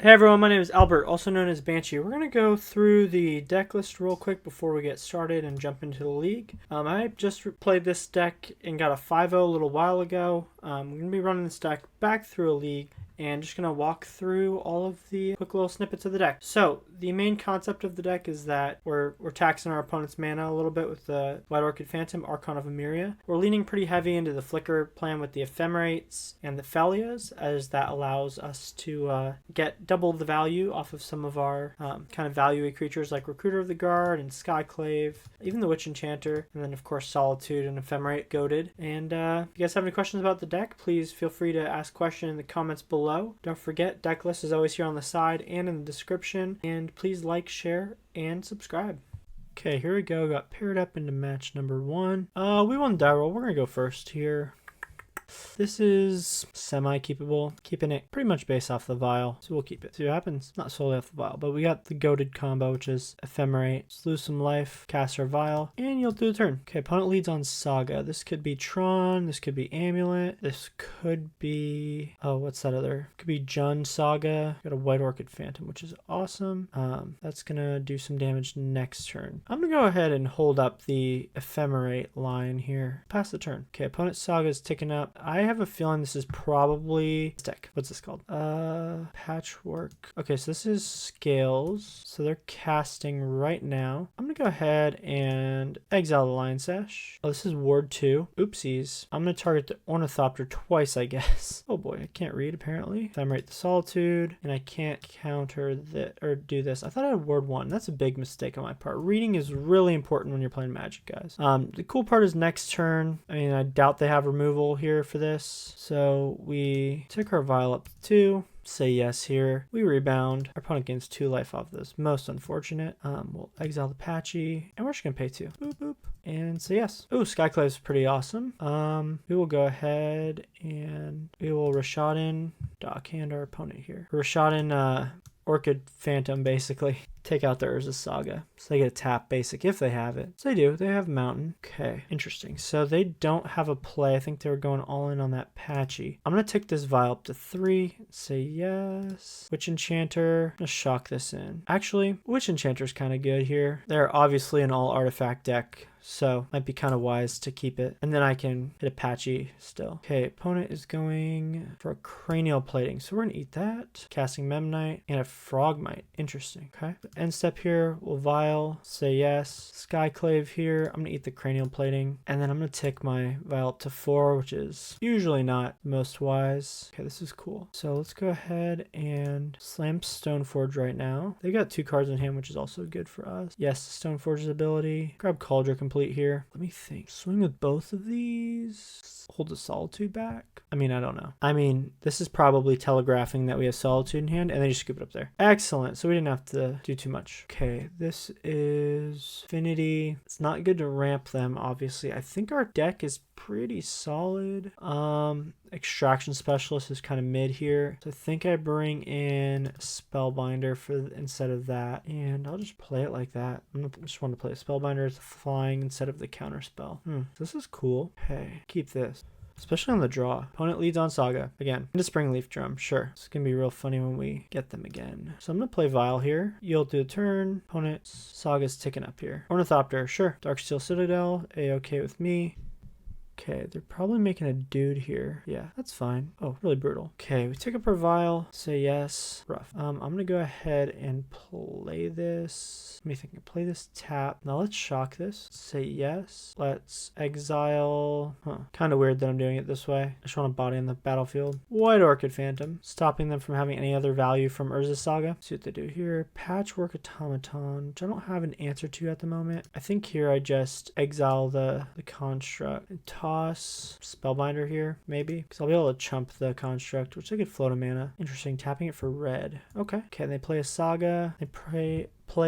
Hey everyone, my name is Albert, also known as Banshee. We're going to go through the deck list real quick before we get started and jump into the league. I just played this deck and got a 5-0 a little while ago. I'm going to be running this deck back through a league and just going to walk through all of the quick little snippets of the deck. So, the main concept of the deck is that we're taxing our opponent's mana a little bit with the White Orchid Phantom, Archon of Emeria. We're leaning pretty heavy into the Flicker plan with the Ephemerates and the Phelias, as that allows us to get double the value off of some of our kind of value-y creatures like Recruiter of the Guard and Skyclave, even the Witch Enchanter, and then of course Solitude and Ephemerate goaded. And if you guys have any questions about the deck, please feel free to ask a question in the comments below. Don't forget, deck list is always here on the side and in the description, and please like, share, and subscribe. Okay, here we go. Got paired up into match number 1. We won die roll. We're gonna go first here. This is semi-keepable, keeping it pretty much based off the vial, so we'll keep it. See what happens. Not solely off the vial, but we got the goaded combo, which is Ephemerate, lose some life, cast our vial, and you'll do the turn. Okay, opponent leads on Saga. This could be Tron, this could be Amulet, this could be, oh, what's that other? Could be Jund Saga. Got a White Orchid Phantom, which is awesome. That's gonna do some damage next turn. I'm gonna go ahead and hold up the Ephemerate line here. Pass the turn. Okay, opponent Saga is ticking up. I have a feeling this is probably deck. What's this called? Patchwork. Okay, so this is Scales. So they're casting right now. I'm gonna go ahead and exile the Lion Sash. Oh, this is Ward 2. Oopsies. I'm gonna target the Ornithopter twice, I guess. Oh boy, I can't read apparently. Ephemerate the Solitude, and I can't counter the or do this. I thought I had Ward 1. That's a big mistake on my part. Reading is really important when you're playing Magic, guys. The cool part is next turn. I mean, I doubt they have removal here for this. So we took our vial up to 2. Say yes here. We rebound. Our opponent gains 2 life off this. Most unfortunate. We'll exile the Patchy, and we're just gonna pay 2. Boop boop. And say yes. Oh, Skyclave's pretty awesome. We will go ahead and we will Rashadin dockhand our opponent here. Rashadin Orchid Phantom, basically. Take out the Urza Saga. So they get a tap basic if they have it. So they do. They have Mountain. Okay, interesting. So they don't have a play. I think they were going all in on that Patchy. I'm going to take this vial up to 3. Say yes. Witch Enchanter. I'm going to shock this in. Actually, Witch Enchanter's kind of good here. They're obviously an all artifact deck, so might be kind of wise to keep it. And then I can hit a Patchy still. Okay, opponent is going for a Cranial Plating. So we're going to eat that. Casting Memnite and a Frogmite. Interesting. Okay. End step here, we'll vial, say yes. Skyclave here, I'm going to eat the Cranial Plating. And then I'm going to tick my vial up to 4, which is usually not most wise. Okay, this is cool. So let's go ahead and slam Stoneforge right now. They got 2 cards in hand, which is also good for us. Yes, Stoneforge's ability. Grab Kaldra Compleat here. Let me think. Swing with both of these. Hold the Solitude back. I mean, I don't know. I mean, this is probably telegraphing that we have Solitude in hand, and they just scoop it up there. Excellent. So we didn't have to do too much. Okay, this is Affinity. It's not good to ramp them, obviously. I think our deck is pretty solid. Extraction Specialist is kind of mid here. So I think I bring in Spellbinder for instead of that. And I'll just play it like that. I just want to play a Spellbinder as flying instead of the counter spell. This is cool. Okay, keep this. Especially on the draw. Opponent leads on Saga. Again, into Springleaf Drum. Sure. It's going to be real funny when we get them again. So I'm going to play Vial here. You'll do a turn. Opponent's Saga's ticking up here. Ornithopter. Sure. Darksteel Citadel. A-okay with me. Okay, they're probably making a dude here. Yeah, that's fine. Oh, really brutal. Okay, we take up our vial. Say yes. Rough. I'm going to go ahead and play this. Let me think. Play this tap. Now let's shock this. Say yes. Let's exile. Kind of weird that I'm doing it this way. I just want a body on the battlefield. White Orchid Phantom. Stopping them from having any other value from Urza Saga. See what they do here. Patchwork Automaton, which I don't have an answer to at the moment. I think here I just exile the construct and toss Spellbinder here, maybe, because I'll be able to chump the construct, which they could float a mana. Interesting, tapping it for red. Okay, they play a Saga. They play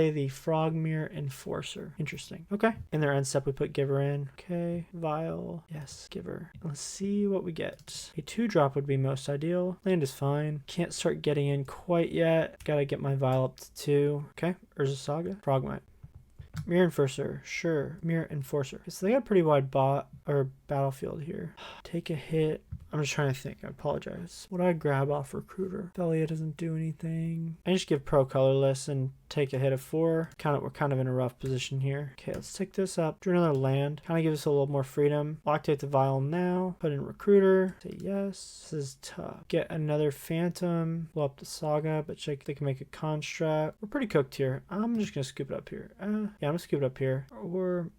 the Frogmere Enforcer. Interesting. Okay, in their end step we put Giver in. Okay, Vial. Yes, Giver. Let's see what we get. A 2-drop would be most ideal. Land is fine. Can't start getting in quite yet. Gotta get my Vial up to 2. Okay, Urza Saga. Frogmite. Mirror Enforcer, sure. Mirror Enforcer. So they got a pretty wide battlefield here. Take a hit I'm just trying to think. I apologize. What do I grab off Recruiter? Phelia doesn't do anything. I just give pro colorless and take a hit of 4. We're kind of in a rough position here. Okay, let's take this up. Drew another land. Kind of give us a little more freedom. Activate the Vial now. Put in Recruiter. Say yes. This is tough. Get another Phantom. Blow up the Saga, but check they can make a construct. We're pretty cooked here. I'm just gonna scoop it up here. Yeah, I'm gonna scoop it up here. Or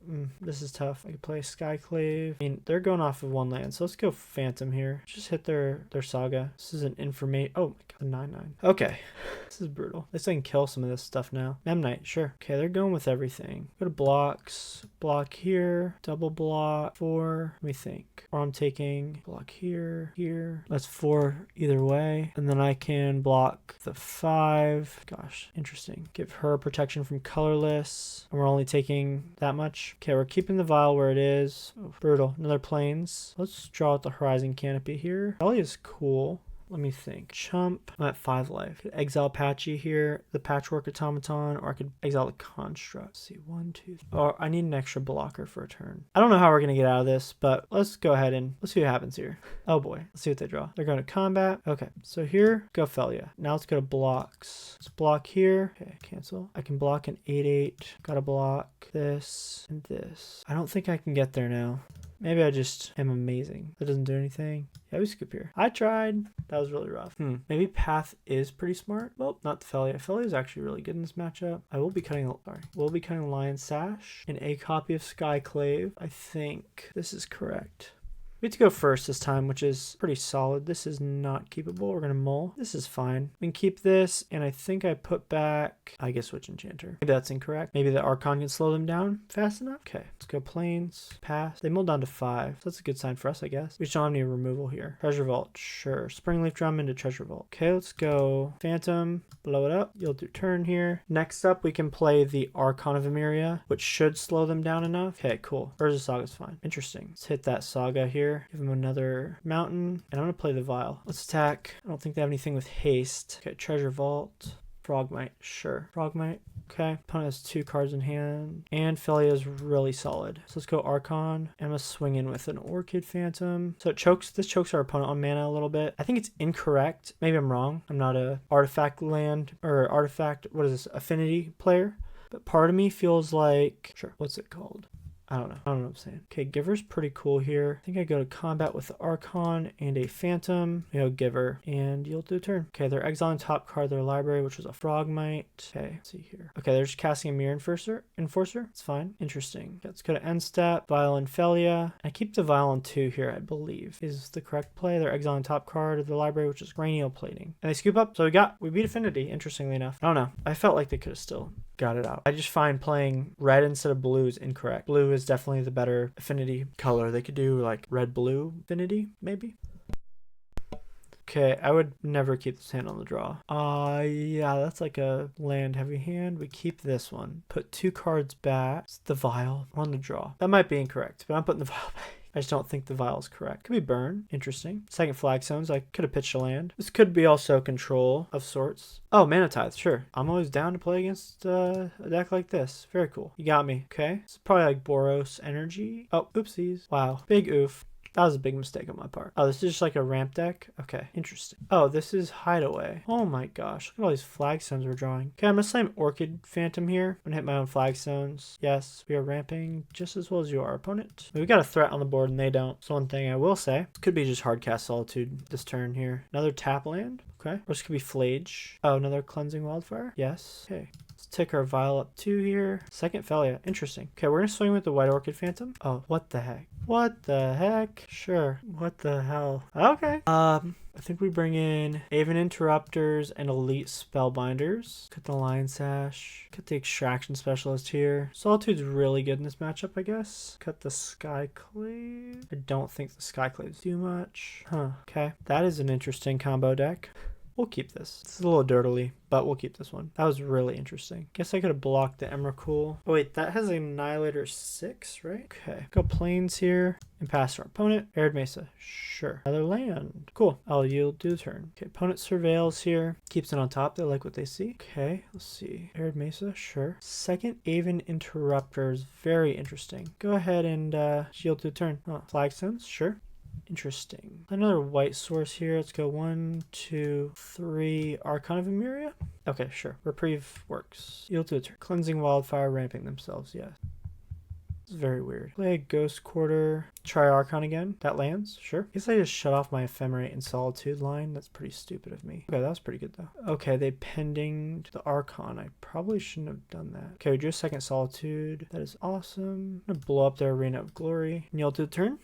this is tough. I could play Skyclave. I mean, they're going off of 1 land, so let's go Phantom here. Just hit their Saga. This is an information. Oh my god, 9/9. Okay, this is brutal. At least I can kill some of this stuff now. Memnite, sure. Okay, they're going with everything. Go to blocks. Block here. Double block. 4. Let me think. Or I'm taking block here. Here. That's 4 either way. And then I can block the 5. Gosh, interesting. Give her protection from colorless. And we're only taking that much. Okay, we're keeping the Vial where it is. Oh, brutal. Another plains. Let's draw out the Horizon Canopy here. Phelia is cool. Let me think. Chump. I'm at 5 life. Could exile Patchy here. The Patchwork Automaton. Or I could exile the Construct. Let's see. 1, 2, 3. Oh, I need an extra blocker for a turn. I don't know how we're going to get out of this, but let's go ahead and let's see what happens here. Oh boy. Let's see what they draw. They're going to combat. Okay. So here, go Phelia. Now let's go to blocks. Let's block here. Okay. Cancel. I can block an 8/8. Gotta block this and this. I don't think I can get there now. Maybe I just am amazing. That doesn't do anything. Yeah, we scoop here. I tried. That was really rough. Maybe Path is pretty smart. Well, not the Phelia. Phelia is actually really good in this matchup. We'll be cutting Lion Sash and a copy of Skyclave. I think this is correct. We have to go first this time, which is pretty solid. This is not keepable. We're going to mull. This is fine. We can keep this, and I think I put back, I guess, Witch Enchanter. Maybe that's incorrect. Maybe the Archon can slow them down fast enough. Okay, let's go plains. Pass. They mulled down to 5. So that's a good sign for us, I guess. We just don't have any removal here. Treasure Vault, sure. Springleaf Drum into Treasure Vault. Okay, let's go Phantom. Blow it up. You'll do turn here. Next up, we can play the Archon of Emeria, which should slow them down enough. Okay, cool. Urza Saga's fine. Interesting. Let's hit that Saga here. Give him another mountain. And I'm going to play the Vial. Let's attack. I don't think they have anything with haste. Okay, Treasure Vault. Frogmite. Sure. Frogmite. Okay. Opponent has 2 cards in hand. And Phelia is really solid. So let's go Archon. I'm going to swing in with an Orchid Phantom. So this chokes our opponent on mana a little bit. I think it's incorrect. Maybe I'm wrong. I'm not a artifact land or artifact, what is this, affinity player. But part of me feels like, sure, what's it called? I don't know what I'm saying. Okay, Giver's pretty cool here. I think I go to combat with the Archon and a Phantom. You know, Giver. And you'll do a turn. Okay, they're exiling top card of their library, which was a Frogmite. Okay, let's see here. Okay, they're just casting a Mirror Enforcer. It's fine. Interesting. Okay, let's go to end step. Vial and Phelia. I keep the Vial on 2 here, I believe, is the correct play. They're exiling top card of the library, which is Cranial Plating. And they scoop up. So we beat Affinity, interestingly enough. I don't know. I felt like they could have still got it out. I just find playing red instead of blue is incorrect. Blue is definitely the better affinity color. They could do like red-blue affinity, maybe. Okay, I would never keep this hand on the draw. Yeah, that's like a land-heavy hand. We keep this one. Put 2 cards back. It's the Vial on the draw. That might be incorrect, but I'm putting the Vial back. I just don't think the Vial is correct. Could be burn. Interesting. Second Flagstones. I could have pitched a land. This could be also control of sorts. Oh, Mana Tithe. Sure. I'm always down to play against a deck like this. Very cool. You got me. Okay. It's probably like Boros Energy. Oh, oopsies. Wow. Big oof. That was a big mistake on my part. Oh, this is just like a ramp deck? Okay, interesting. Oh, this is Hideaway. Oh my gosh, look at all these flagstones we're drawing. Okay, I'm gonna slam Orchid Phantom here. I'm gonna hit my own flagstones. Yes, we are ramping just as well as you are, opponent. We got a threat on the board and they don't. So one thing I will say, this could be just hard cast Solitude this turn here. Another tap land. Okay, or this could be Flage. Oh, another Cleansing Wildfire. Yes, okay. Let's take our Vial up 2 here. Second Phelia. Interesting. Okay, we're going to swing with the White Orchid Phantom. Oh, what the heck? What the heck? Sure. What the hell? Okay. I think we bring in Aven Interrupters and Elite Spellbinders. Cut the Lion Sash. Cut the Extraction Specialist here. Solitude's really good in this matchup, I guess. Cut the Skyclave. I don't think the Skyclaves do much. Huh. Okay. That is an interesting combo deck. We'll keep this. It's a little dirtily, but we'll keep this one. That was really interesting. Guess I could have blocked the Emrakul. Oh wait, that has Annihilator 6, right? Okay. Go plains here and pass our opponent. Arid Mesa. Sure. Another land. Cool. I'll yield, do the turn. Okay, opponent surveils here. Keeps it on top. They like what they see. Okay, let's see. Arid Mesa, sure. Second Aven Interrupter is very interesting. Go ahead and yield to the turn. Oh, Flagstones, sure. Interesting. Another white source here. Let's go 1, 2, 3. Archon of Emeria? Okay, sure. Reprieve works. Yield to a turn. Cleansing Wildfire, ramping themselves, yes. It's very weird. Play a Ghost Quarter. Try Archon again. That lands? Sure. I guess I just shut off my Ephemerate and Solitude line. That's pretty stupid of me. Okay, that was pretty good though. Okay, they pending to the Archon. I probably shouldn't have done that. Okay, we drew a second Solitude. That is awesome. I'm gonna blow up their Arena of Glory. Kneel to the turn.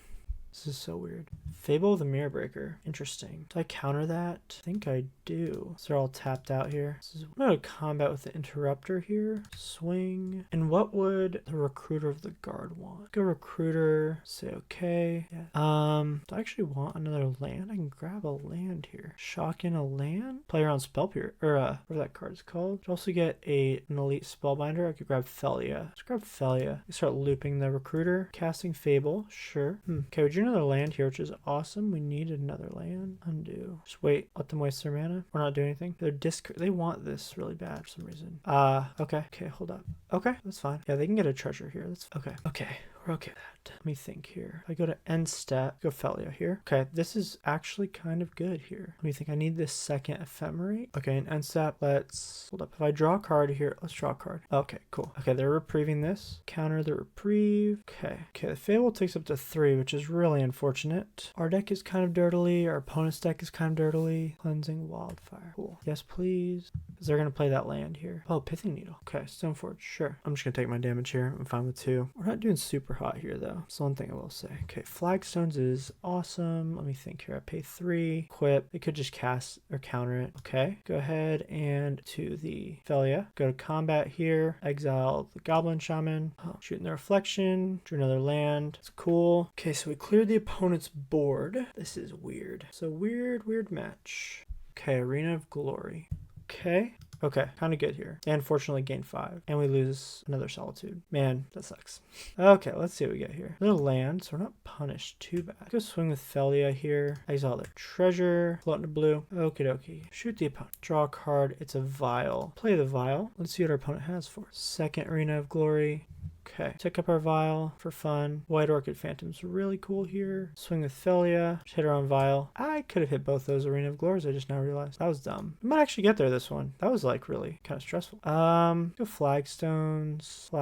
This is so weird. Fable of the Mirror Breaker. Interesting. Do I counter that? I think I do. So they're all tapped out here. I'm going to combat with the Interrupter here. Swing. And what would the Recruiter of the Guard want? Go Recruiter. Say okay. Yeah. Do I actually want another land? I can grab a land here. Shock in a land? Play around Spell Period. Or whatever that card is called. Could also get an Elite Spellbinder. I could grab Phelia. Let's grab Phelia. Start looping the Recruiter. Casting Fable. Sure. Okay, we drew another land here, which is awesome. We need another land. Undo. Just wait. Let them waste their mana. We're not doing anything. They want this really bad for some reason. Okay. Okay, hold up. Okay, that's fine. Yeah, they can get a treasure here. That's okay. Okay. We're okay with that. Let me think here. If I go to end step, go Phelia here. Okay, this is actually kind of good here. Let me think. I need this second Ephemerate. Okay, in end step, let's hold up. If I draw a card here, let's draw a card. Okay, cool. Okay, they're reprieving this. Counter the reprieve. Okay. Okay, the Fable takes up to 3, which is really unfortunate. Our deck is kind of dirtily. Our opponent's deck is kind of dirtily. Cleansing Wildfire. Cool. Yes, please. Because they're going to play that land here. Oh, Pithing Needle. Okay, Stoneforge. Sure. I'm just going to take my damage here. I'm fine with 2. We're not doing super hot here though. That's one thing I will say. Okay, Flagstones is awesome. Let me think here. I pay 3. Equip. It could just cast or counter it. Okay. Go ahead and to the Phelia. Go to combat here. Exile the Goblin Shaman. Oh, shooting the Reflection. Drew another land. It's cool. Okay, so we cleared the opponent's board. This is weird. So weird match. Okay, Arena of Glory. Okay. Okay, kind of good here. And fortunately gain 5. And we lose another Solitude. Man, that sucks. Okay, let's see what we get here. Little land, so we're not punished too bad. Go swing with Phelia here. Exile their treasure. Float into blue. Okie dokie. Shoot the opponent. Draw a card. It's a Vial. Play the Vial. Let's see what our opponent has for us. Second Arena of Glory. Okay, took up our Vial for fun. White Orchid Phantom's really cool here. Swing with Phelia. Hit our own Vial. I could have hit both those Arena of Glories. I just now realized. That was dumb. I might actually get there this one. That was like really kind of stressful. Go Flagstones.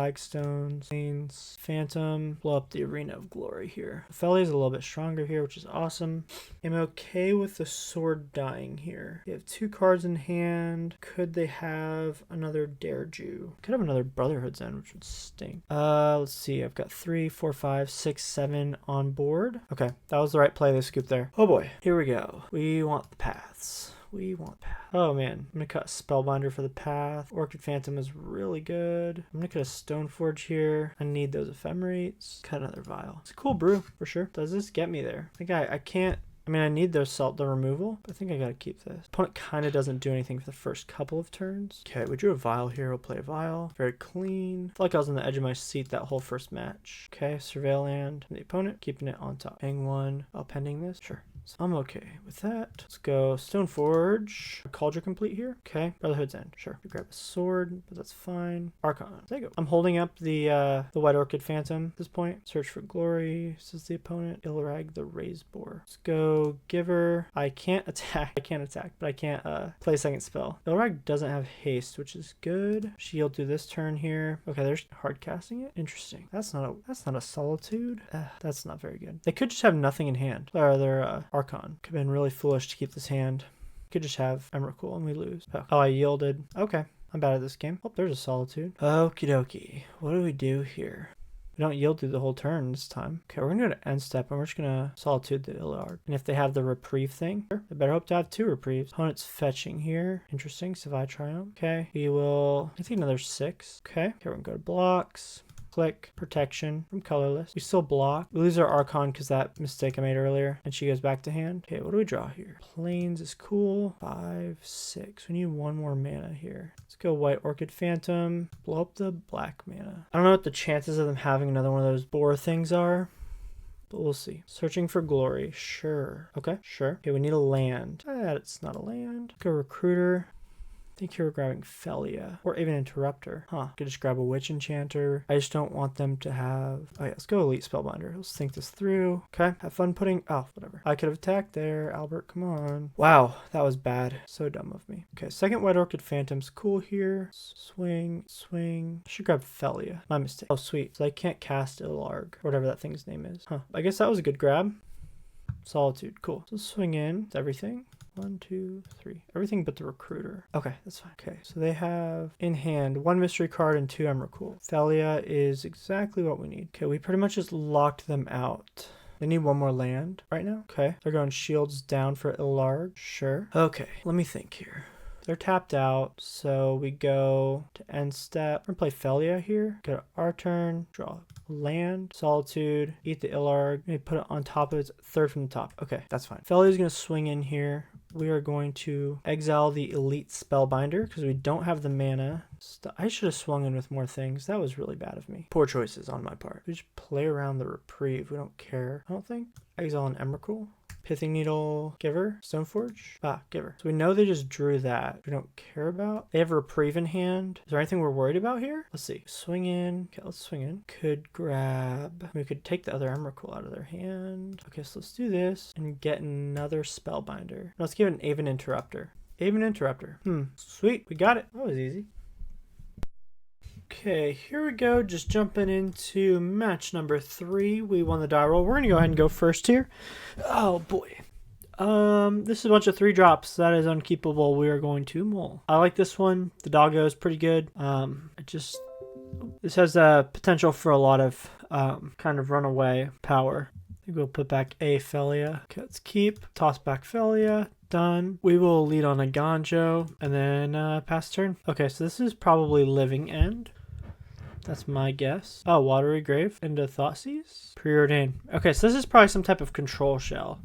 Lanes. Phantom. Blow up the Arena of Glory here. Phelia's a little bit stronger here, which is awesome. I'm okay with the sword dying here. They have 2 cards in hand. Could they have another Dareju? Could have another Brotherhood's End, which would stink. Let's see. I've got 3, 4, 5, 6, 7 on board. Okay, that was the right play. They scooped there. Oh boy. Here we go. We want the paths. Oh man, I'm gonna cut a Spellbinder for the path. Orchid Phantom is really good. I'm gonna cut a Stoneforge here. I need those Ephemerates. Cut another Vial. It's a cool brew for sure. Does this get me there? I think I can't. I mean, I need the removal, but I think I gotta keep this. Opponent kind of doesn't do anything for the first couple of turns. Okay, we drew a Vial here. We'll play a Vial. Very clean. I feel like I was on the edge of my seat that whole first match. Okay, Surveil land. And the opponent keeping it on top. Hang 1 while pending this. Sure. So I'm okay with that. Let's go Stoneforge. Kaldra Compleat here. Okay. Brotherhood's End. Sure. We grab a sword, but that's fine. Archon. There you go. I'm holding up the White Orchid Phantom at this point. Search for Glory. This is the opponent. Ilrag the Raised Boar. Let's go Giver. I can't attack. But I can't play a second spell. Ilrag doesn't have haste, which is good. Shield through this turn here. Okay, they're hard casting it. Interesting. That's not a Solitude. That's not very good. They could just have nothing in hand. Or they're Archon. Could have been really foolish to keep this hand. Could just have Emrakul and we lose. Oh, I yielded. Okay. I'm bad at this game. Oh, there's a Solitude. Okie dokie. What do we do here? We don't yield through the whole turn this time. Okay, we're going to go to end step and we're just going to Solitude the Illard. And if they have the reprieve thing, they better hope to have 2 reprieves. Opponent's fetching here. Interesting. Savai Triumph. Okay. We will, I think another 6. Okay. Okay, we're going to go to blocks. Click protection from colorless. We still block. We lose our Archon because that mistake I made earlier. And she goes back to hand. Okay, what do we draw here? Plains is cool. 5, 6. We need 1 more mana here. Let's go White Orchid Phantom. Blow up the black mana. I don't know what the chances of them having another one of those boar things are, but we'll see. Searching for Glory. Sure. Okay, sure. Okay, we need a land. It's not a land. Go Recruiter. I think you were grabbing Phelia or Aven Interrupter. Huh. Could just grab a Witch Enchanter. I just don't want them to have... Oh yeah, let's go Elite Spellbinder. Let's think this through. Okay, have fun putting... Oh, whatever. I could have attacked there. Albert, come on. Wow, that was bad. So dumb of me. Okay, second White Orchid Phantom's cool here. Swing, swing. Should grab Phelia. My mistake. Oh, sweet. So I can't cast Ilarg, or whatever that thing's name is. Huh. I guess that was a good grab. Solitude. Cool. So swing in. It's everything. 1, 2, 3. Everything but the recruiter. Okay, that's fine. Okay, so they have in hand 1 mystery card and 2 Emrakul. Phelia is exactly what we need. Okay, we pretty much just locked them out. They need 1 more land right now. Okay, they're going shields down for Ilarg. Sure. Okay, let me think here. They're tapped out, so we go to end step. We're gonna play Phelia here. Go to our turn, draw land, Solitude, eat the Ilarg, maybe put it on top of its third from the top. Okay, that's fine. Phelia's gonna swing in here. We are going to exile the Elite Spellbinder because we don't have the mana. I should have swung in with more things. That was really bad of me. Poor choices on my part. We just play around the reprieve. We don't care. I don't think. Exile an Emrakul. Pithing Needle, Giver, Stoneforge. Giver. So we know they just drew that. We don't care about. They have a reprieve in hand. Is there anything we're worried about here? Let's see. Swing in. Okay, let's swing in. Could grab. We could take the other Emrakul out of their hand. Okay, so let's do this and get another Spellbinder. Let's give it an Aven Interrupter. Aven Interrupter. Sweet. We got it. That was easy. Okay, here we go. Just jumping into match number 3. We won the die roll. We're gonna go ahead and go first here. Oh boy. This is a bunch of 3 drops. That is unkeepable. We are going to mull. I like this one. The doggo is pretty good. This has a potential for a lot of kind of runaway power. I think we'll put back a Phelia. Okay, let's keep. Toss back Phelia. Done. We will lead on Eiganjo and then pass turn. Okay, so this is probably Living End. That's my guess. Oh, Watery Grave into Thoughtseize. Preordain. Okay, so this is probably some type of control shell.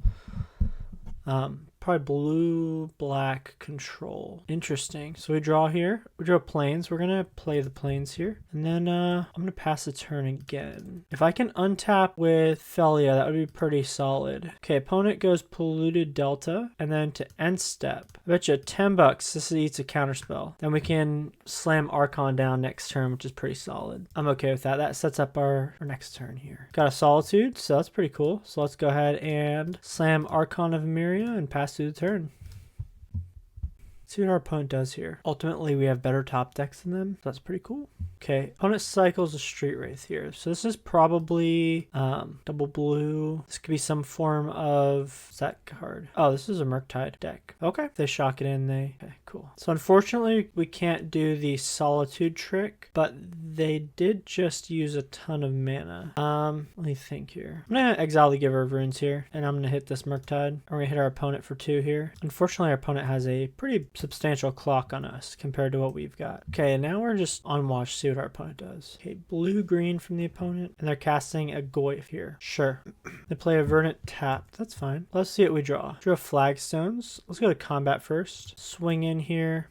Probably blue, black control. Interesting. So we draw here. We draw planes. We're going to play the planes here. And then I'm going to pass the turn again. If I can untap with Phelia, that would be pretty solid. Okay, opponent goes Polluted Delta. And then to end step. I bet you $10 this eats a counterspell. Then we can slam Archon down next turn, which is pretty solid. I'm okay with that. That sets up our next turn here. Got a Solitude, so that's pretty cool. So let's go ahead and slam Archon of Emeria and pass through the turn. Let's see what our opponent does here. Ultimately, we have better top decks than them. So that's pretty cool. Okay, opponent cycles a Street Wraith here. So this is probably double blue. This could be some form of that card. Oh, this is a Murktide deck. Okay, they shock it in. Okay, cool. So unfortunately, we can't do the Solitude trick, but they did just use a ton of mana. Let me think here. I'm gonna exile the Giver of Runes here, and I'm gonna hit this Murktide. We're gonna hit our opponent for 2 here. Unfortunately, our opponent has a pretty substantial clock on us compared to what we've got. Okay, and now we're just on watch. See what our opponent does. Okay, blue-green from the opponent, and they're casting a Goyf here. Sure. They play a Verdant tap. That's fine. Let's see what we draw. Draw Flagstones. Let's go to combat first. Swing in here.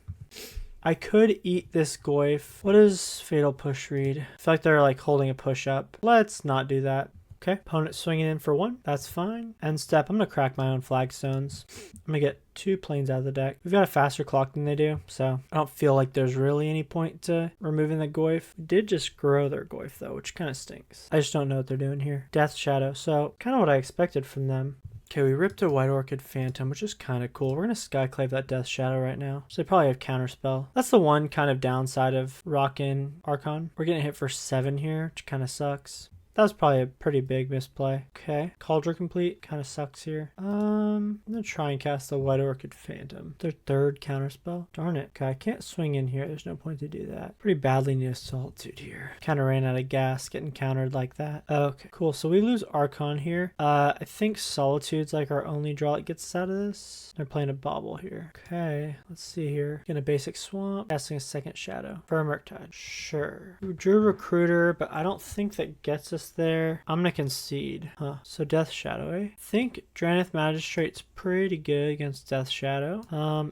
I could eat this Goyf. What does Fatal Push read? I feel like they're like holding a push up. Let's not do that. Okay, opponent swinging in for 1. That's fine. End step. I'm going to crack my own Flagstones. I'm going to get 2 planes out of the deck. We've got a faster clock than they do, so I don't feel like there's really any point to removing the Goyf. We did just grow their Goyf, though, which kind of stinks. I just don't know what they're doing here. Death Shadow. So kind of what I expected from them. Okay, we ripped a White Orchid Phantom, which is kind of cool. We're going to Skyclave that Death Shadow right now. So they probably have Counterspell. That's the one kind of downside of rocking Archon. We're getting hit for 7 here, which kind of sucks. That was probably a pretty big misplay. Okay. Kaldra Compleat kind of sucks here. I'm going to try and cast the White Orchid Phantom. Their 3rd counterspell. Darn it. Okay, I can't swing in here. There's no point to do that. Pretty badly need a Solitude here. Kind of ran out of gas getting countered like that. Okay, cool. So we lose Archon here. I think Solitude's like our only draw that gets us out of this. They're playing a Bauble here. Okay, let's see here. Getting a basic Swamp. Casting a 2nd Shadow. For a Murktide. Sure. We drew Recruiter, but I don't think that gets us there. I'm gonna concede. So Death Shadow, eh? I think Drannith Magistrate's pretty good against Death Shadow.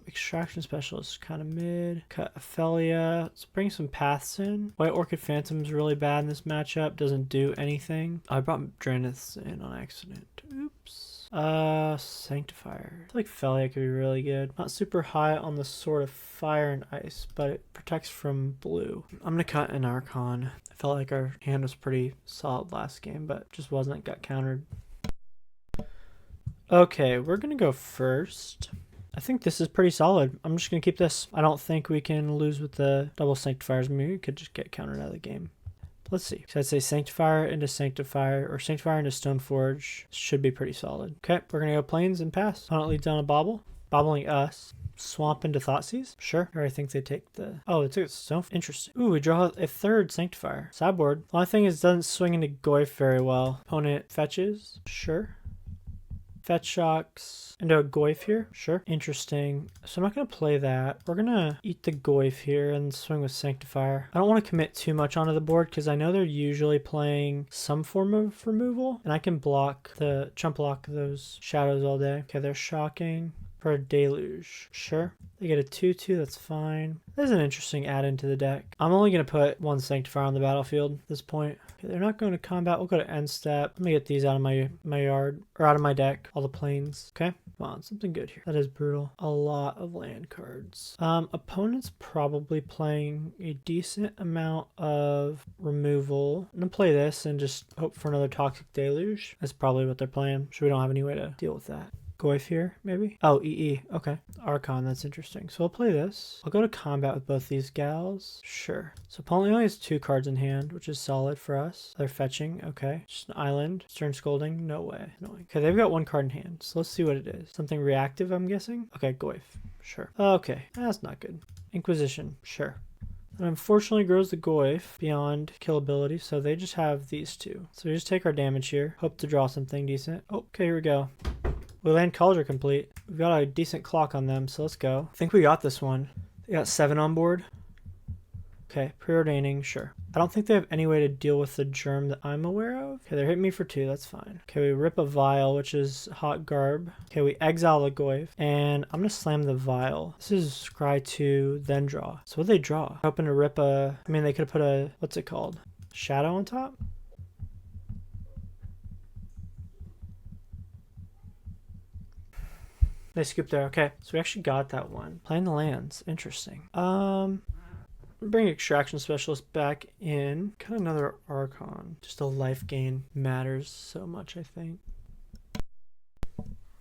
Extraction Specialist kind of mid. Cut Phelia. Let's bring some paths in. White Orchid Phantom's really bad in this matchup. Doesn't do anything. I brought Drannith's in on accident. Oops. Sanctifier. I feel like Phelia could be really good. Not super high on the Sword of Fire and Ice, but it protects from blue. I'm gonna cut an Archon. I felt like our hand was pretty solid last game, but just wasn't. Got countered. Okay, we're gonna go first. I think this is pretty solid. I'm just gonna keep this. I don't think we can lose with the double Sanctifiers. Maybe we could just get countered out of the game. Let's see. So I'd say Sanctifier into Sanctifier or Sanctifier into Stoneforge should be pretty solid. Okay, we're going to go Plains and pass. Opponent leads on a Bobble. Bobbling us. Swamp into Thoughtseize. Sure. Or I think they take the... Oh, they took it. So interesting. Ooh, we draw a third Sanctifier. Sideboard. The only thing is it doesn't swing into Goyf very well. Opponent fetches. Sure. Fetch shocks into a Goyf here. Sure. Interesting. So I'm not going to play that. We're going to eat the Goyf here and swing with Sanctifier. I don't want to commit too much onto the board because I know they're usually playing some form of removal. And I can chump block those shadows all day. Okay, they're shocking. For a Deluge. Sure. They get a 2/2, that's fine. This is an interesting add-in to the deck. I'm only going to put one Sanctifier on the battlefield at this point. Okay, they're not going to combat. We'll go to end step. Let me get these out of my yard, or out of my deck. All the plains. Okay, come on, something good here. That is brutal. A lot of land cards. Opponent's probably playing a decent amount of removal. I'm going to play this and just hope for another Toxic Deluge. That's probably what they're playing, so we don't have any way to deal with that. Goyf here, maybe? Oh, EE. Okay. Archon, that's interesting. So I'll play this. I'll go to combat with both these gals. Sure. So opponent only has 2 cards in hand, which is solid for us. They're fetching. Okay. Just an island. Stern Scolding. No way. Okay, they've got 1 card in hand. So let's see what it is. Something reactive, I'm guessing? Okay, Goyf. Sure. Okay. That's not good. Inquisition. Sure. And unfortunately grows the Goyf beyond kill ability, so they just have these 2. So we just take our damage here. Hope to draw something decent. Oh, okay, here we go. We land Kaldra Compleat. We've got a decent clock on them, so let's go. I think we got this one. They got 7 on board. Okay, preordaining, sure. I don't think they have any way to deal with the germ that I'm aware of. Okay, they're hitting me for 2, that's fine. Okay, we rip a Vial, which is hot garb. Okay, we exile the Goyf, and I'm gonna slam the Vial. This is scry 2, then draw. So what do they draw? Hoping to rip a... I mean, they could have put a... What's it called? Shadow on top? They scooped there. Okay, so we actually got that one. Playing the lands. Interesting. Bring Extraction Specialist back in. Got another Archon. Just a life gain matters so much, I think.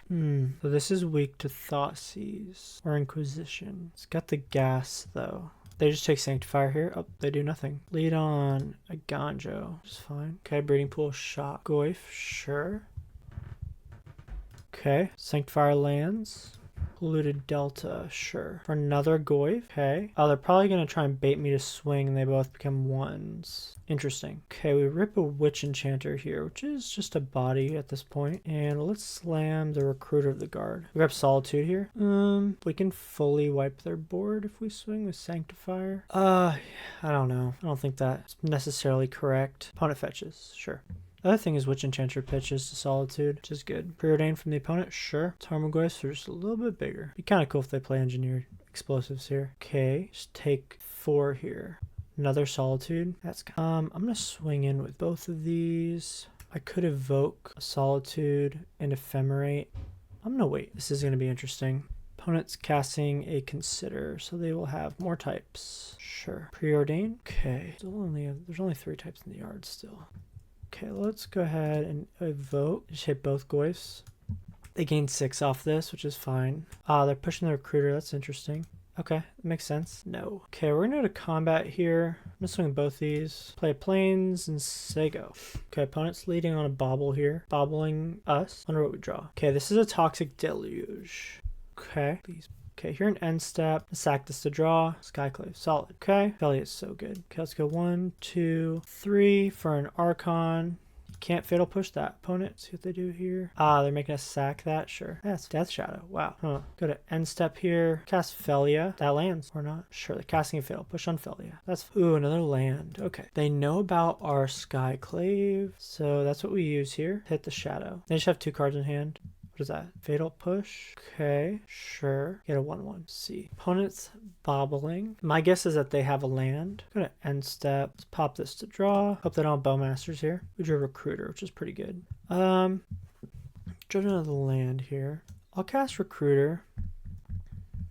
So this is weak to Thoughtseize or Inquisition. It's got the gas, though. They just take Sanctifier here. Oh, they do nothing. Lead on Eiganjo. Which is fine. Okay, Breeding Pool, Shock. Goyf, sure. Okay, Sanctifier lands. Polluted Delta, sure. For another Goyf, okay. Oh, they're probably going to try and bait me to swing and they both become 1s. Interesting. Okay, we rip a Witch Enchanter here, which is just a body at this point. And let's slam the Recruiter of the Guard. We grab Solitude here. We can fully wipe their board if we swing with Sanctifier. I don't know. I don't think that's necessarily correct. Opponent fetches, sure. The other thing is Witch Enchanter pitches to Solitude, which is good. Preordain from the opponent, sure. Tarmogoyfs are just a little bit bigger. Be kind of cool if they play Engineered Explosives here. Okay, just take 4 here. Another Solitude. That's I'm gonna swing in with both of these. I could evoke a Solitude and Ephemerate. I'm gonna wait. This is gonna be interesting. Opponent's casting a Consider, so they will have more types. Sure. Preordain. Okay. There's only 3 types in the yard still. Okay, let's go ahead and evoke. Just hit both Goyfs. They gain 6 off this, which is fine. They're pushing the Recruiter. That's interesting. Okay, that makes sense. No. Okay, we're going to go to combat here. I'm going to swing both these. Play Plains and say go. Okay, opponent's leading on a Bobble here. Bobbling us. Wonder what we draw. Okay, this is a Toxic Deluge. Okay, please. Okay, here in end step, sack this to draw. Skyclave, solid. Okay, Phelia is so good. Okay, let's go 1, 2, 3 for an Archon. Can't Fatal Push that opponent. See what they do here. They're making us sack that. Sure. That's Death Shadow. Wow. Huh. Go to end step here. Cast Phelia. That lands or not? Sure. They're casting a Fatal Push on Phelia. That's another land. Okay. They know about our Skyclave, so that's what we use here. Hit the Shadow. They just have 2 cards in hand. What is that? Fatal Push. Okay, sure. Get a 1/1. See. Opponent's bobbling. My guess is that they have a land. Go to end step. Let's pop this to draw. Hope they don't have Bowmasters here. We drew a Recruiter, which is pretty good. Draw Judgment of the land here. I'll cast Recruiter.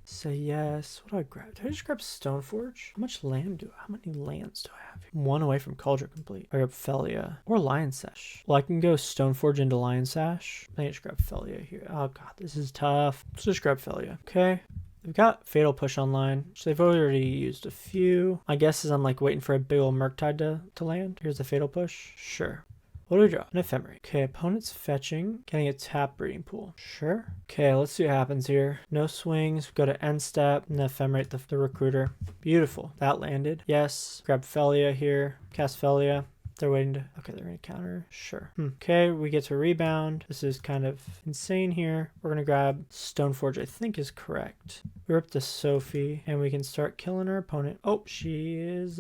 Say yes. What do I grab? Did I just grab Stoneforge? How much land how many lands do I have here? One away from Kaldra Compleat. I grab Phelia. Or Lion Sash. Well, I can go Stoneforge into Lion Sash. I just grab Phelia here. Oh god, this is tough. Let's just grab Phelia. Okay. We've got Fatal Push online, so they've already used a few. My guess is I'm like waiting for a big old Murktide to land. Here's the Fatal Push. Sure. What do we draw? An Ephemerate. Okay, opponent's fetching. Getting a tap breeding pool. Sure. Okay, let's see what happens here. No swings. Go to end step and Ephemerate the recruiter. Beautiful. That landed. Yes. Grab Phelia here. Cast Phelia. They're waiting to... Okay, they're going to counter. Sure. Okay, we get to rebound. This is kind of insane here. We're going to grab Stoneforge, I think is correct. We're up to Sophie, and we can start killing our opponent. Oh, she is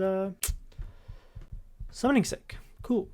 summoning sick. Cool.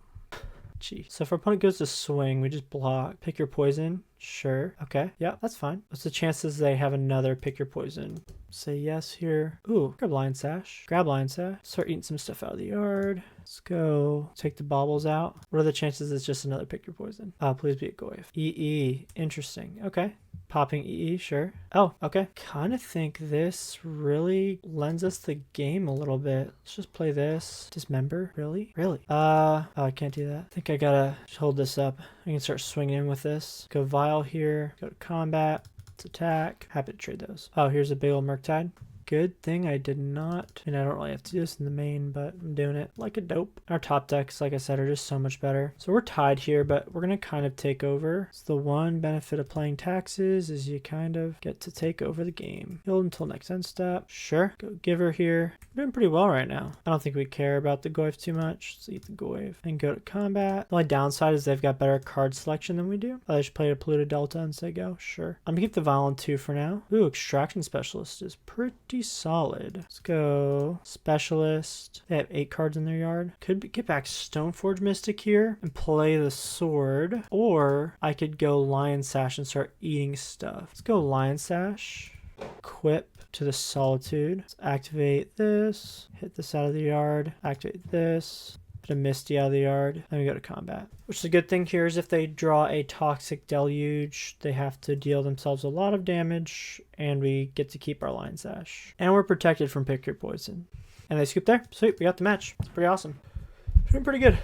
Gee. So if our opponent goes to swing, we just block. Pick your poison. Sure. Okay. Yeah, that's fine. What's the chances they have another pick your poison? Say yes here. Ooh, grab Lion Sash. Grab Lion Sash. Start eating some stuff out of the yard. Let's go. Take the baubles out. What are the chances it's just another pick your poison? Please be a Goyf. EE. Interesting. Okay. Popping EE, sure. Oh, okay. Kind of think this really lends us the game a little bit. Let's just play this. Dismember? Really? Really? Oh, I can't do that. I think I gotta hold this up. I can start swinging in with this. Go Vial here. Go to combat. Let's attack. Happy to trade those. Oh, here's a big old Murktide. Good thing I did not, and I don't really have to do this in the main, but I'm doing it like a dope. Our top decks, like I said, are just so much better. So we're tied here, but we're going to kind of take over. It's the one benefit of playing taxes is you kind of get to take over the game. Build until next end step. Sure. Go Giver here. We're doing pretty well right now. I don't think we care about the Goyf too much. Let's eat the Goyf and go to combat. The only downside is they've got better card selection than we do. I just play a Polluted Delta and say go. Sure. I'm going to keep the Vial on 2 for now. Ooh, Extraction Specialist is pretty solid. Let's go Specialist. They have 8 cards in their yard. Could get back Stoneforge Mystic here and play the sword, or I could go Lion Sash and start eating stuff. Let's go Lion Sash. Equip to the Solitude. Let's activate this. Hit this out of the yard. Activate this. Put a Misty out of the yard. Then we go to combat. Which is a good thing here is if they draw a Toxic Deluge, they have to deal themselves a lot of damage, and we get to keep our Lion Sash. And we're protected from Pick Your Poison. And they scoop there. Sweet, we got the match. It's pretty awesome. Doing pretty good.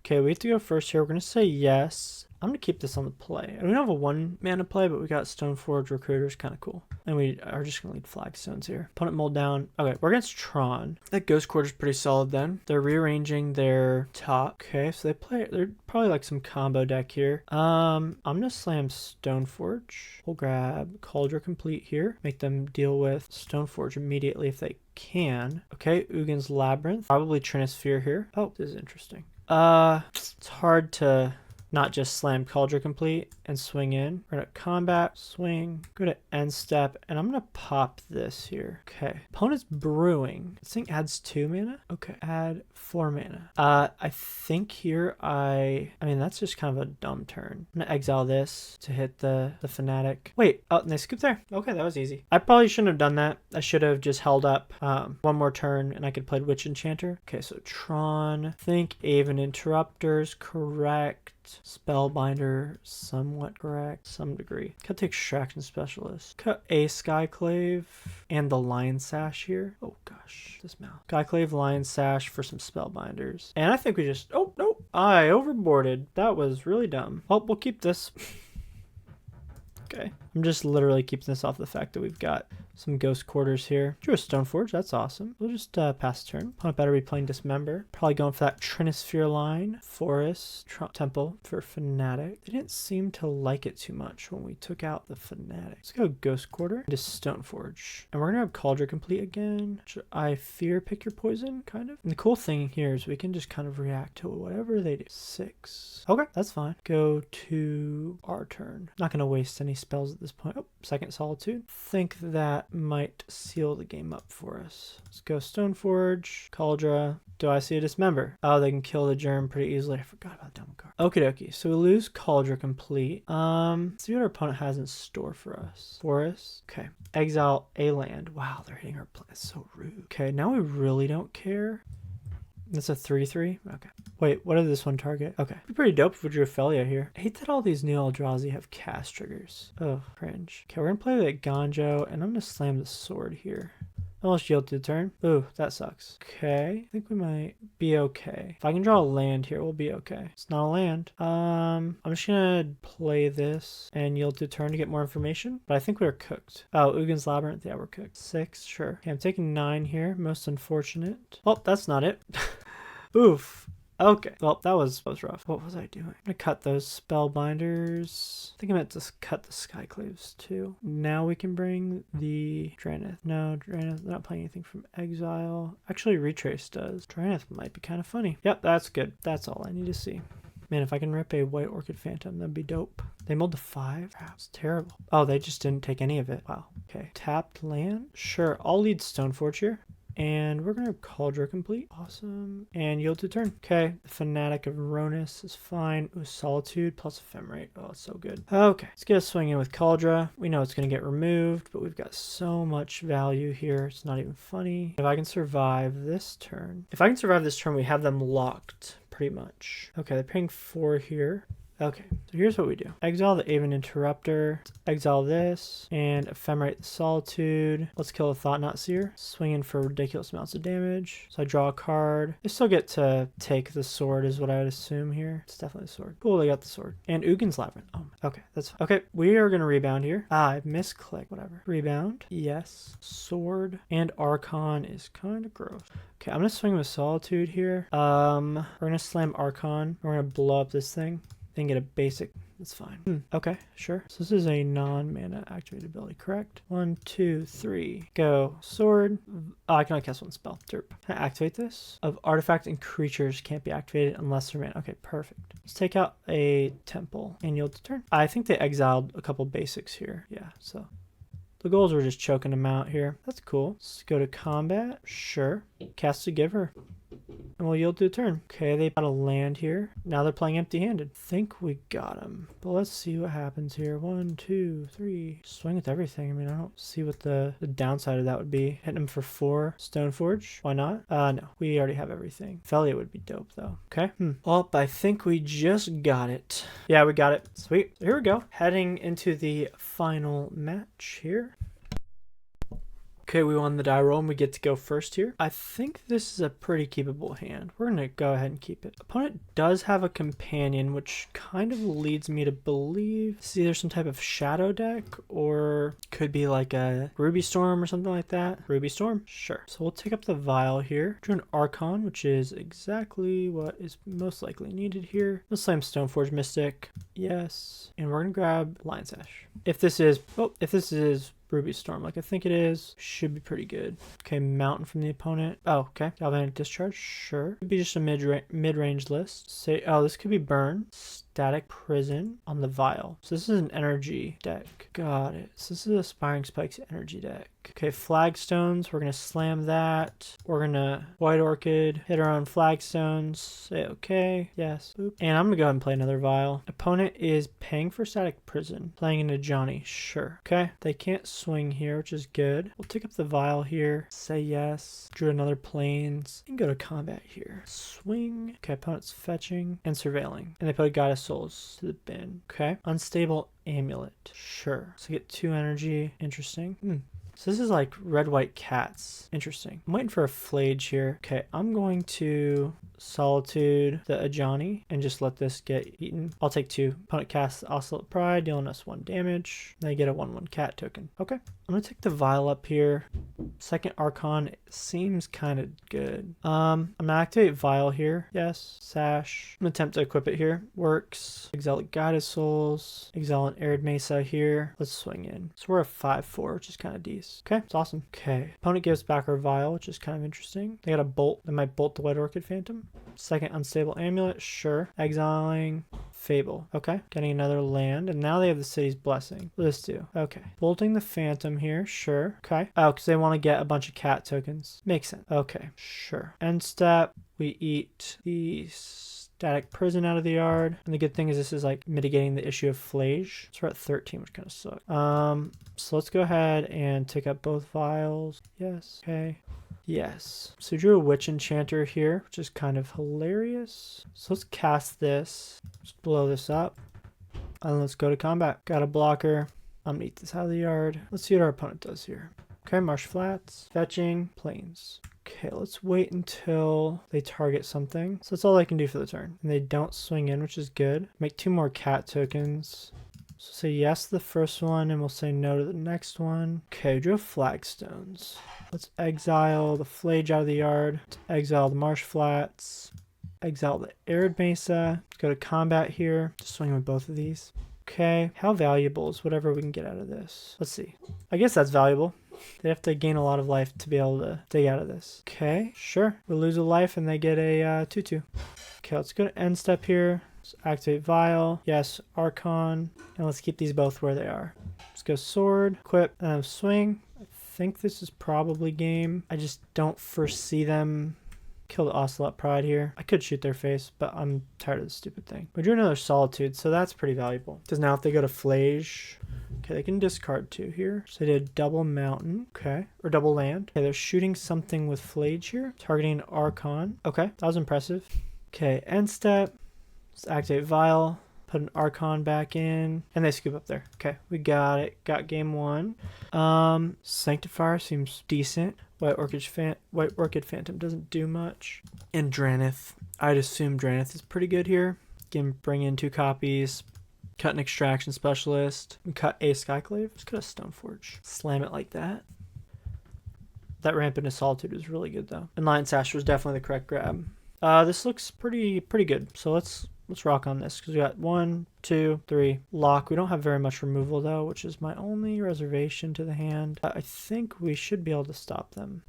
Okay, we have to go first here. We're going to say yes. I'm going to keep this on the play. We don't have a 1 mana play, but we got Stoneforge Recruiters, kind of cool. And we are just going to lead Flagstones here. Opponent mold down. Okay, we're against Tron. That Ghost Quarter's pretty solid then. They're rearranging their top. Okay, so they're probably like some combo deck here. I'm going to slam Stoneforge. We'll grab Kaldra Compleat here. Make them deal with Stoneforge immediately if they can. Okay, Ugin's Labyrinth. Probably Trinisphere here. Oh, this is interesting. It's hard to not just slam Kaldra Compleat and swing in. We're gonna combat, swing, go to end step, and I'm gonna pop this here. Okay. Opponent's brewing. This thing adds 2 mana? Okay. Add 4 mana. I think here I mean, that's just kind of a dumb turn. I'm gonna exile this to hit the Fanatic. Wait, oh, and they scoop there. Okay, that was easy. I probably shouldn't have done that. I should have just held up 1 more turn and I could play Witch Enchanter. Okay, so Tron. I think Aven Interrupter's correct. Spellbinder, somewhat correct, some degree. Could take Extraction Specialist. Cut a Skyclave and the Lion Sash here. Oh gosh, this mouth. Skyclave, Lion Sash for some Spellbinders. And I think we just, oh no, I overboarded. That was really dumb. Oh, we'll keep this. Okay. I'm just literally keeping this off the fact that we've got some Ghost Quarters here. Drew a Stoneforge, that's awesome. We'll just pass the turn. Opponent better be playing Dismember. Probably going for that Trinisphere line. Forest, Temple for Fanatic. They didn't seem to like it too much when we took out the Fanatic. Let's go Ghost Quarter into Stoneforge. And we're gonna have Kaldra Compleat again. I fear Pick Your Poison, kind of. And the cool thing here is we can just kind of react to whatever they do. 6. Okay, that's fine. Go to our turn. Not gonna waste any spells at this point. Oh, second Solitude. Think that might seal the game up for us. Let's go Stoneforge, Kaldra. Do I see a Dismember? Oh, they can kill the Germ pretty easily. I forgot about that card. Okie dokie. So we lose Kaldra Compleat. Let's see what our opponent has in store for us. Forest. Okay. Exile a land. Wow, they're hitting our plan. That's so rude. Okay, now we really don't care. That's a 3/3? Okay. Wait, what did this one target? Okay. It'd be pretty dope if we drew Phelia here. I hate that all these new Eldrazi have cast triggers. Oh, cringe. Okay, we're gonna play the Eiganjo, and I'm gonna slam the sword here. Almost yield to the turn. Ooh, that sucks. Okay, I think we might be okay. If I can draw a land here, we'll be okay. It's not a land. I'm just gonna play this and yield to turn to get more information, but I think we're cooked. Oh, Uggin's Labyrinth, yeah, we're cooked. 6, sure. Okay, I'm taking 9 here, most unfortunate. Oh, that's not it. Oof. Okay, well, that was rough. What was I doing? I'm gonna cut those Spellbinders. I think I meant to cut the Skyclaves too. Now we can bring the Drannith. No, Drannith, not playing anything from Exile. Actually, Retrace does. Drannith might be kind of funny. Yep, that's good. That's all I need to see. Man, if I can rip a White Orchid Phantom, that'd be dope. They mulled to 5? That's terrible. Oh, they just didn't take any of it. Wow. Okay, tapped land? Sure, I'll lead Stoneforge here. And we're going to Kaldra Compleat. Awesome. And yield to turn. Okay. The Fanatic of Ronus is fine. Ooh, Solitude plus Ephemerate. Oh, it's so good. Okay. Let's get a swing in with Kaldra. We know it's going to get removed, but we've got so much value here. It's not even funny. If I can survive this turn. If I can survive this turn, we have them locked pretty much. Okay. They're paying 4 here. Okay, so here's what we do. Exile the Aven Interrupter, exile this, and Ephemerate the Solitude. Let's kill a Thought-Knot Seer. Swinging for ridiculous amounts of damage. So I draw a card. I still get to take the sword is what I would assume here. It's definitely the sword. Cool, they got the sword. And Uggin's Labyrinth. Oh, okay, that's fine. Okay, we are going to rebound here. Ah, I misclicked, whatever. Rebound, yes. Sword and Archon is kind of gross. Okay, I'm going to swing with Solitude here. We're going to slam Archon. We're going to blow up this thing. Then get a basic. That's fine. Okay, sure. So this is a non-mana activated ability, correct? 1, 2, 3. Go. Sword. Oh, I can only cast one spell. Derp. Can I activate this? Of artifact and creatures can't be activated unless they're mana. Okay, perfect. Let's take out a temple and yield to turn. I think they exiled a couple basics here. Yeah, so the goals were just choking them out here. That's cool. Let's go to combat. Sure. Cast a Giver. And we'll yield to a turn. Okay, they got a land here. Now they're playing empty-handed. Think we got them. But let's see what happens here. 1, 2, 3. Swing with everything. I mean, I don't see what the downside of that would be. Hitting them for 4. Stoneforge. Why not? No. We already have everything. Phelia would be dope, though. Okay. Well, I think we just got it. Yeah, we got it. Sweet. Here we go. Heading into the final match here. Okay, we won the die roll and we get to go first here. I think this is a pretty keepable hand. We're going to go ahead and keep it. Opponent does have a companion, which kind of leads me to believe it's either some type of shadow deck or could be like a Ruby Storm or something like that. Ruby Storm? Sure. So we'll take up the Vial here. Draw an Archon, which is exactly what is most likely needed here. Let's slam Stoneforge Mystic. Yes. And we're going to grab Lion Sash. If this is Ruby Storm, like I think it is, should be pretty good. Okay, Mountain from the opponent. Oh, okay. Galvanic Discharge, sure. Could be just a mid-range list. Say, oh, this could be Burn. Static Prison on the Vial. So this is an energy deck. Got it. So this is a Aspiring Spikes energy deck. Okay, Flagstones. We're going to slam that. We're going to White Orchid. Hit our own Flagstones. Say okay. Yes. Boop. And I'm going to go ahead and play another Vial. Opponent is paying for Static Prison. Playing into Johnny. Sure. Okay. They can't swing here, which is good. We'll take up the Vial here. Say yes. Drew another Plains. And go to combat here. Swing. Okay, opponent's fetching and surveilling. And they put a Goddess Souls to the bin. Okay. Unstable Amulet. Sure. So get 2 energy. Interesting. So this is like red-white cats. Interesting. I'm waiting for a Flage here. Okay, I'm going to Solitude the Ajani and just let this get eaten. I'll take 2. Opponent casts Oscillate Pride, dealing us 1 damage. They get a 1/1 cat token. Okay. I'm going to take the Vial up here. Second Archon seems kind of good. I'm going to activate Vial here. Yes. Sash. I'm going to attempt to equip it here. Works. Exile Guided Souls. Exile an Arid Mesa here. Let's swing in. So we're a 5/4, which is kind of decent. Okay, it's awesome. Okay, opponent gives back our Vial, which is kind of interesting. They got a bolt. They might bolt the White Orchid Phantom. Second Unstable Amulet, sure. Exiling Fable. Okay, getting another land, and now they have the City's Blessing. Let's do. Okay, bolting the Phantom here, sure. Okay. Oh, because they want to get a bunch of cat tokens. Makes sense. Okay, sure. End step. We eat these. Static Prison out of the yard. And the good thing is this is like mitigating the issue of Flage. So we're at 13, which kind of sucks. So let's go ahead and take up both Vials. Yes. Okay. Yes. So we drew a Witch Enchanter here, which is kind of hilarious. So let's cast this. Just blow this up. And let's go to combat. Got a blocker. I'm gonna eat this out of the yard. Let's see what our opponent does here. Okay, Marsh Flats, fetching, plains. Okay, let's wait until they target something. So that's all they can do for the turn. And they don't swing in, which is good. Make 2 more cat tokens. So say yes to the first one, and we'll say no to the next one. Okay, we drew Flagstones. Let's exile the Flage out of the yard. Let's exile the Marsh Flats. Exile the Arid Mesa. Let's go to combat here. Just swing with both of these. Okay, how valuable is whatever we can get out of this? Let's see. I guess that's valuable. They have to gain a lot of life to be able to dig out of this. Okay, sure. We'll lose a life and they get a 2/2. Okay, let's go to end step here. Let's activate Vial. Yes, Archon. And let's keep these both where they are. Let's go sword, equip, and swing. I think this is probably game. I just don't foresee them. Kill the Ocelot Pride here. I could shoot their face, but I'm tired of this stupid thing. We drew another Solitude, so that's pretty valuable. Because now if they go to Flage, okay, they can discard 2 here. So they did double mountain, okay, or double land. Okay, they're shooting something with Flage here, targeting Archon. Okay, that was impressive. Okay, end step. Let's activate Vial, put an Archon back in, and they scoop up there. Okay, we got it. Got game 1. Sanctifier seems decent. White Orchid Phantom doesn't do much. And Drannith. I'd assume Drannith is pretty good here. Can bring in 2 copies. Cut an Extraction Specialist. And cut a Skyclave. Just cut a Stoneforge. Slam it like that. That ramp into Solitude is really good though. And Lion Sash was definitely the correct grab. This looks pretty good. So let's rock on this because we got 1, 2, 3 lock. We don't have very much removal though, which is my only reservation to the hand. I think we should be able to stop them.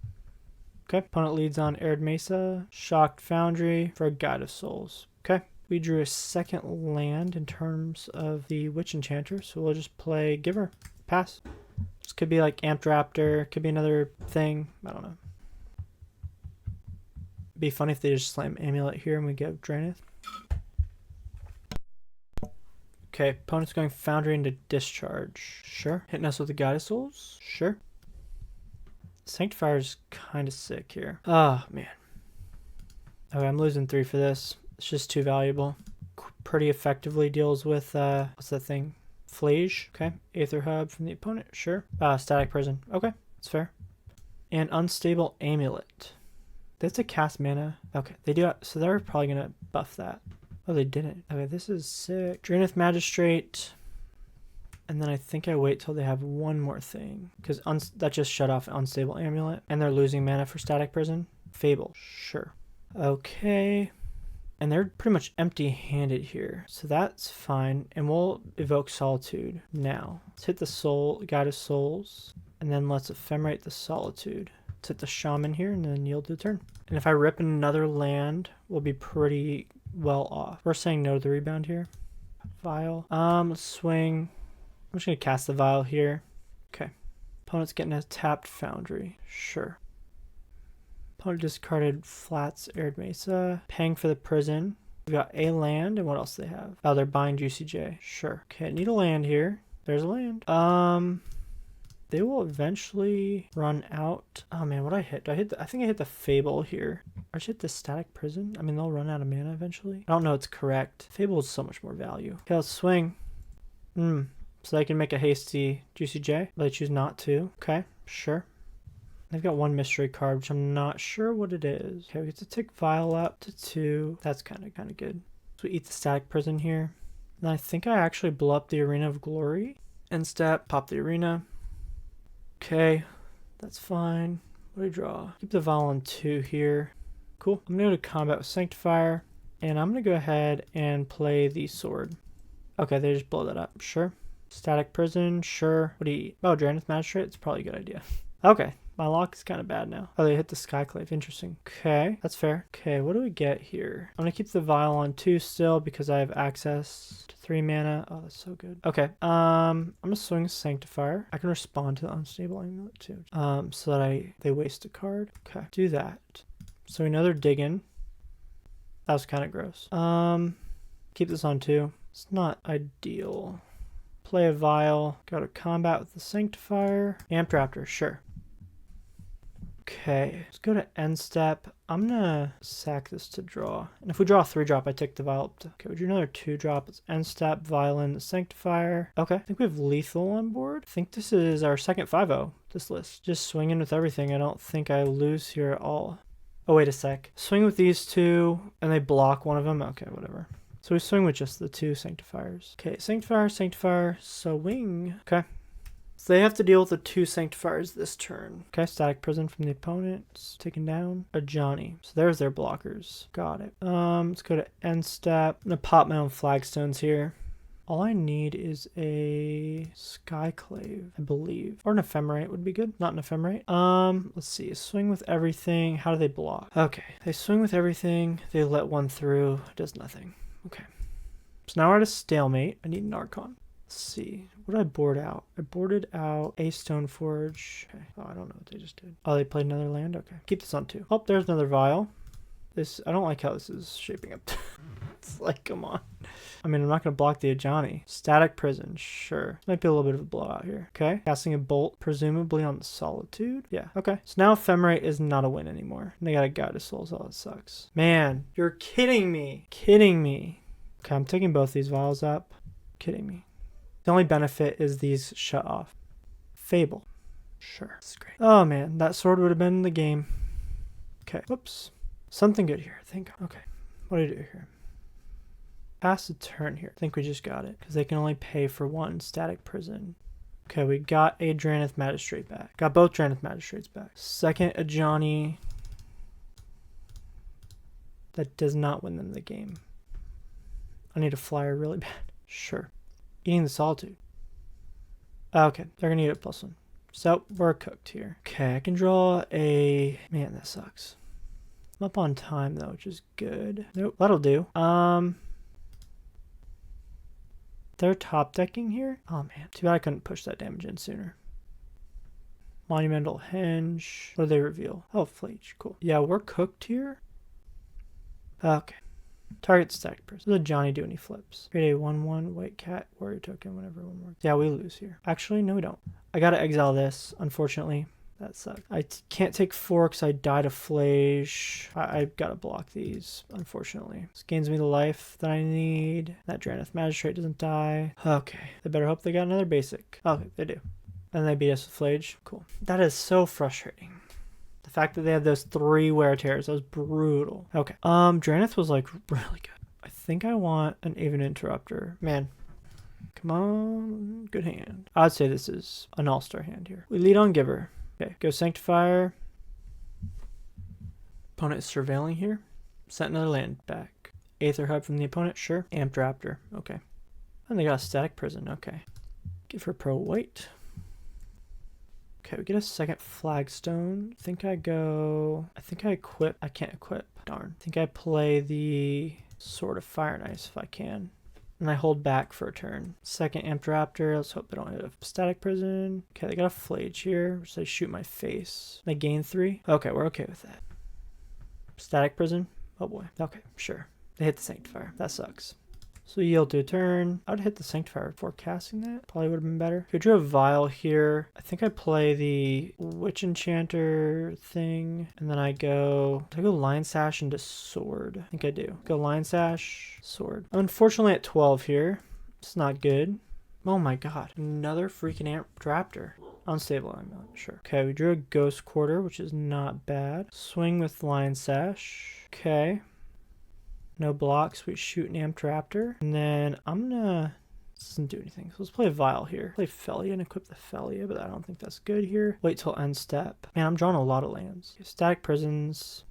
Okay, opponent leads on Arid Mesa, Shocked Foundry for a Guide of Souls. Okay, we drew a second land in terms of the Witch Enchanter, so we'll just play Giver. Pass. This could be like Amped Raptor, could be another thing. I don't know. It'd be funny if they just slam Amulet here and we get Drannith. Okay, opponent's going Foundry into Discharge. Sure. Hitting us with the Guide of Souls. Sure. Sanctifier's kind of sick here. Oh, man. Okay, I'm losing 3 for this. It's just too valuable. Pretty effectively deals with, what's that thing? Flage. Okay. Aether Hub from the opponent. Sure. Static Prison. Okay, that's fair. And Unstable Amulet. They have to cast mana. Okay, they do. So they're probably going to buff that. Oh, they didn't. Okay, this is sick. Drannith Magistrate. And then I think I wait till they have 1 more thing. Because that just shut off Unstable Amulet. And they're losing mana for Static Prison. Fable. Sure. Okay. And they're pretty much empty-handed here. So that's fine. And we'll evoke Solitude now. Let's hit the Guide of Souls. And then let's Ephemerate the Solitude. Let's hit the Shaman here and then yield to the turn. And if I rip another land, we'll be pretty well off. We're saying no to the rebound here. Vial. Let's swing. I'm just gonna cast the Vial here. Okay. Opponent's getting a tapped Foundry. Sure. Opponent discarded Flats, Arid Mesa. Paying for the prison. We got a land, and what else do they have? Oh, they're buying Juicy J. Sure. Okay, need a land here. There's a land. They will eventually run out. Oh man, what I hit? I think I hit the Fable here. Or I should hit the Static Prison. I mean, they'll run out of mana eventually. I don't know it's correct. Fable is so much more value. Okay, let's swing. So they can make a hasty Juicy J, but they choose not to. Okay, sure. They've got 1 mystery card, which I'm not sure what it is. Okay, we get to tick Vial up to 2. That's kind of good. So we eat the Static Prison here. And I think I actually blow up the Arena of Glory. End step, pop the Arena. Okay, that's fine. What do we draw? Keep the Vial on 2 here. Cool. I'm going to go to combat with Sanctifier. And I'm going to go ahead and play the sword. Okay, they just blow that up. Sure. Static Prison. Sure. What do you eat? Oh, Drannith Magistrate. It's probably a good idea. Okay. My lock is kind of bad now. Oh, they hit the Skyclave. Interesting. Okay, that's fair. Okay, what do we get here? I'm going to keep the Vial on 2 still because I have access to 3 mana. Oh, that's so good. Okay, I'm going to swing Sanctifier. I can respond to the Unstable Amulet too. So that they waste a card. Okay, do that. So we know they're digging. That was kind of gross. Keep this on 2. It's not ideal. Play a Vial. Go to combat with the Sanctifier. Amped Raptor, sure. Okay, let's go to end step. I'm gonna sack this to draw. And if we draw a 3-drop, I take the Vial up to... Okay, we drew another 2-drop. It's end step, Violin, the Sanctifier. Okay, I think we have lethal on board. I think this is our second 5-0, this list. Just swinging with everything. I don't think I lose here at all. Oh, wait a sec. Swing with these two, and they block one of them. Okay, whatever. So we swing with just the 2 Sanctifiers. Okay, Sanctifier, Sanctifier, swing. Okay. So they have to deal with the 2 Sanctifiers this turn. Okay, Static Prison from the opponent. It's taken down. A Johnny. So there's their blockers. Got it. Let's go to end step. I'm gonna pop my own Flagstones here. All I need is a Skyclave, I believe. Or an Ephemerate would be good. Not an Ephemerate. Let's see. Swing with everything. How do they block? Okay. They swing with everything. They let one through. It does nothing. Okay. So now we're at a stalemate. I need an Archon. Let's see. What did I board out? I boarded out a Stoneforge. Okay. Oh, I don't know what they just did. Oh, they played another land? Okay. Keep this on 2. Oh, there's another Vial. This, I don't like how this is shaping up. It's like, come on. I mean, I'm not going to block the Ajani. Static Prison, sure. Might be a little bit of a blowout here. Okay. Casting a Bolt, presumably on the Solitude. Yeah, okay. So now Ephemerate is not a win anymore. They got a Guide of Souls. Oh, that sucks. Man, you're kidding me. Kidding me. Okay, I'm taking both these Vials up. Kidding me. The only benefit is these shut off. Fable. Sure. That's great. Oh, man. That sword would have been in the game. Okay. Whoops. Something good here. I think. Okay. What do I do here? Pass the turn here. I think we just got it. Because they can only pay for 1 Static Prison. Okay, we got a Drannith Magistrate back. Got both Drannith Magistrates back. Second, a Johnny. That does not win them the game. I need a flyer really bad. Sure. Eating the Solitude. Okay, they're going to eat it +1. So, we're cooked here. Okay, I can draw a... Man, that sucks. I'm up on time, though, which is good. Nope, that'll do. They're top decking here? Oh, man. Too bad I couldn't push that damage in sooner. Monumental Henge. What do they reveal? Oh, Fleech. Cool. Yeah, we're cooked here. Okay. Target Static Prison. Does Johnny do any flips? Create a 1/1 white cat warrior token whenever one works. Yeah, we lose here. Actually, no, we don't. I gotta exile this, unfortunately. That sucks. I can't take 4 because I died of Flage. I gotta block these, unfortunately. This gains me the life that I need. That Drannith Magistrate doesn't die. Okay. They better hope they got another basic. Okay, they do. And they beat us with Flage. Cool. That is so frustrating. The fact that they had those 3 wear tears, that was brutal. Okay. Drannith was like really good. I think I want an Aven Interrupter. Man. Come on. Good hand. I'd say this is an all-star hand here. We lead on Giver. Okay. Go Sanctifier. Opponent is surveilling here. Set another land back. Aether Hub from the opponent. Sure. Amped Raptor. Okay. And they got a Static Prison. Okay. Give her pro white. Okay, we get a second Flagstone. I think I equip. I can't equip. Darn. I think I play the Sword of Fire and Ice if I can. And I hold back for a turn. Second Amped Raptor. Let's hope they don't hit a Static Prison. Okay, they got a Flage here, which they shoot my face. They gain 3. Okay, we're okay with that. Static Prison. Oh boy. Okay, sure. They hit the Sanctifier. That sucks. So yield to a turn. I would hit the Sanctifier before casting that. Probably would have been better. If I drew a Vial here, I think I play the Witch Enchanter thing. And then I go Lion Sash into Sword. I think I do. Go Lion Sash, Sword. I'm unfortunately at 12 here. It's not good. Oh my god. Another freaking Amped Raptor. Unstable, I'm not sure. Okay, we drew a Ghost Quarter, which is not bad. Swing with Lion Sash. Okay. No blocks, we shoot an Amped Raptor. And then I'm gonna... This doesn't do anything. So let's play a Vial here. Play Phelia and equip the Phelia, but I don't think that's good here. Wait till end step. Man, I'm drawing a lot of lands. Static Prisons.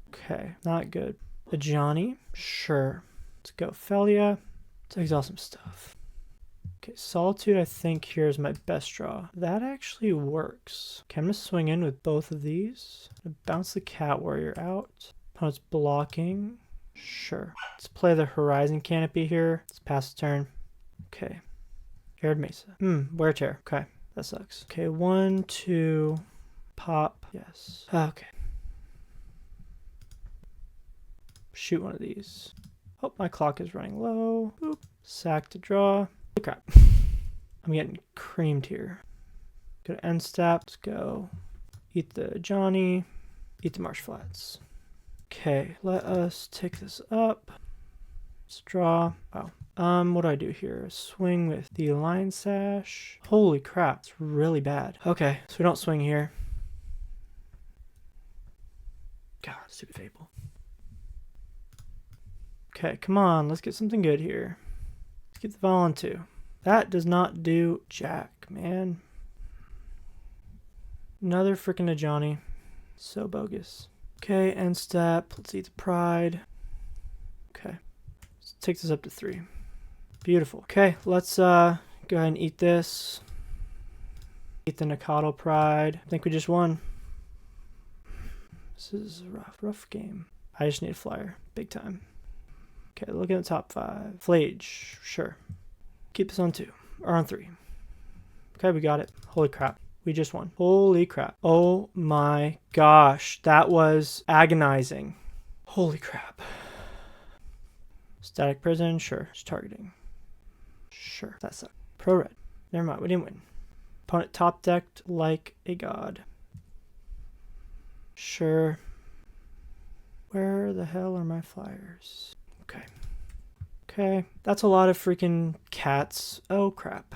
Okay, not good. The Johnny, sure. Let's go Phelia. Let's exile some stuff. Okay, Solitude I think here is my best draw. That actually works. Okay, I'm gonna swing in with both of these. I'm gonna bounce the Cat Warrior out. Opponent's blocking. Sure. Let's play the Horizon Canopy here. Let's pass the turn. Okay. Arid Mesa. Wear tear. Okay. That sucks. Okay, 1, 2, pop. Yes. Okay. Shoot one of these. Oh, my clock is running low. Boop. Sack to draw. Oh, crap. I'm getting creamed here. Go to end step. Let's go. Eat the Johnny. Eat the Marsh Flats. Okay, let us take this up. Let's draw. Wow. What do I do here? Swing with the Lion Sash. Holy crap, it's really bad. Okay, so we don't swing here. God, stupid Fable. Okay, come on, let's get something good here. Let's get the Vial on 2. That does not do jack, man. Another freaking Ajani. So bogus. Okay, end step. Let's eat the Pride. Okay. Let's take this up to 3. Beautiful. Okay, let's go ahead and eat this. Eat the Nakado Pride. I think we just won. This is a rough game. I just need a flyer. Big time. Okay, look at the top 5. Flage. Sure. Keep this on 2. Or on 3. Okay, we got it. Holy crap. We just won. Holy crap. Oh my gosh. That was agonizing. Holy crap. Static Prison. Sure. Just targeting. Sure. That sucked. Pro red. Never mind. We didn't win. Opponent top decked like a god. Sure. Where the hell are my flyers? Okay. Okay. That's a lot of freaking cats. Oh crap.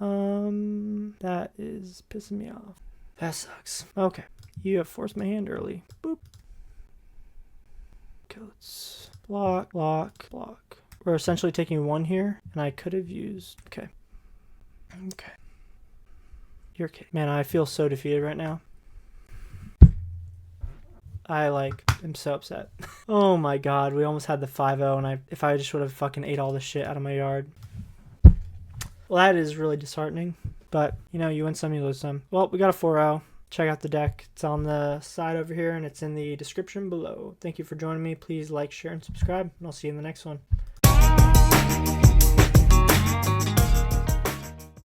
That is pissing me off. That sucks. Okay. You have forced my hand early. Boop. Okay, let's block, block, block. We're essentially taking 1 here, and I could have used... Okay. Okay. You're kidding. Man, I feel so defeated right now. I, am so upset. Oh my god, we almost had the 5-0, and if I just would have fucking ate all the shit out of my yard. Well, that is really disheartening, but, you win some, you lose some. Well, we got a 4-0. Check out the deck. It's on the side over here, and it's in the description below. Thank you for joining me. Please like, share, and subscribe, and I'll see you in the next one.